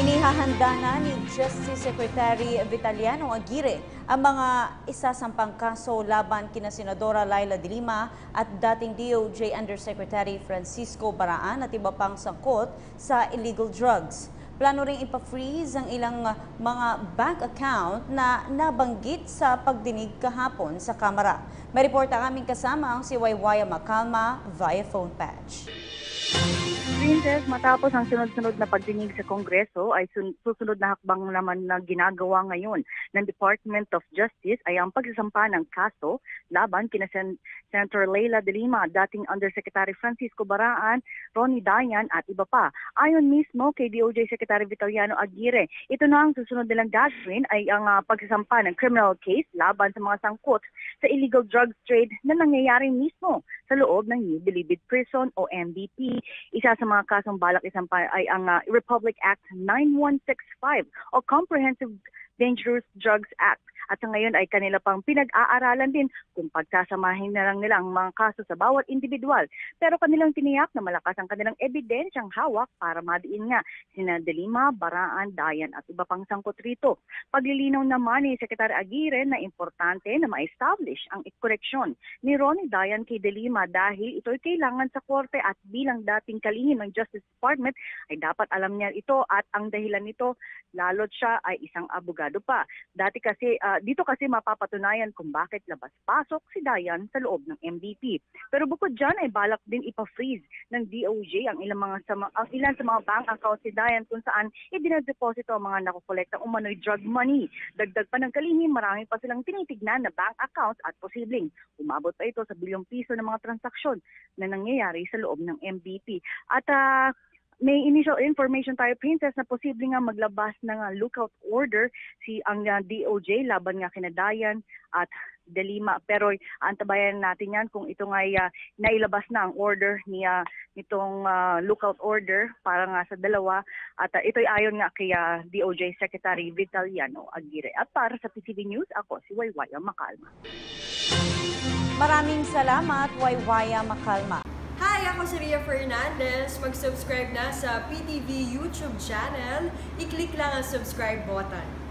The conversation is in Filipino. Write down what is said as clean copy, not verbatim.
Inihahanda na ni Justice Secretary Vitaliano Aguirre ang mga isasampang kaso laban kina Senadora Leila de Lima at dating DOJ Undersecretary Francisco Baraan at iba pang sangkot sa illegal drugs. Plano ring ipa-freeze ang ilang mga bank account na nabanggit sa pagdinig kahapon sa Kamara. May report ang aming kasama ang si Waywaya Macalma via phone patch. Princess, matapos ang sunod-sunod na pagdinig sa Kongreso ay susunod na hakbang naman na ginagawa ngayon ng Department of Justice ay ang pagsasampa ng kaso laban kina Senator Leila de Lima, dating Undersecretary Francisco Baraan, Ronnie Dayan at iba pa. Ayon mismo kay DOJ Secretary Vitaliano Aguirre, ito na ang susunod nilang gagawin ay ang pagsasampa ng criminal case laban sa mga sangkot sa illegal drugs trade na nangyayari mismo sa loob ng New Bilibid Prison o MBP. Isa sa mga kasong balak isampa ay ang Republic Act 9165 o Comprehensive Dangerous Drugs Act. At sa ngayon ay kanila pang pinag-aaralan din kung pagsasamahin na lang nila ang mga kaso sa bawat individual. Pero kanilang tiniyak na malakas ang kanilang ebidensyang hawak para madiin nga sina de Lima, Baraan, Dayan at iba pang sangkot rito. Paglilinaw naman ni Secretary Aguirre na importante na ma-establish ang koreksyon ni Ronnie Dayan kay de Lima dahil ito'y kailangan sa korte at bilang dating kalihim ng Justice Department ay dapat alam niya ito at ang dahilan nito lalo't siya ay isang abogado pa. Dito kasi mapapatunayan kung bakit labas-pasok si Dayan sa loob ng MVP. Pero bukod dyan ay balak din ipa-freeze ng DOJ ang ilan sa mga bank accounts si Dayan kung saan idinadeposito ang mga nakukolektang umano'y drug money. Dagdag pa ng kalihim, marami pa silang tinitignan na bank accounts at posibleng umabot pa ito sa bilyong piso ng mga transaksyon na nangyayari sa loob ng MVP. At may initial information tayo, Princess, na posible nga maglabas ng lookout order ang DOJ laban nga kina Dayan at de Lima. Pero antabayan natin yan kung ito nga nailabas na ang order nitong lookout order para nga sa dalawa. At ito'y ayon nga kay DOJ Secretary Vitaliano Aguirre. At para sa PTV News, ako si Waywaya Macalma. Maraming salamat, Waywaya Macalma. Hi! Ako si Ria Fernandez. Mag-subscribe na sa PTV YouTube channel. I-click lang ang subscribe button.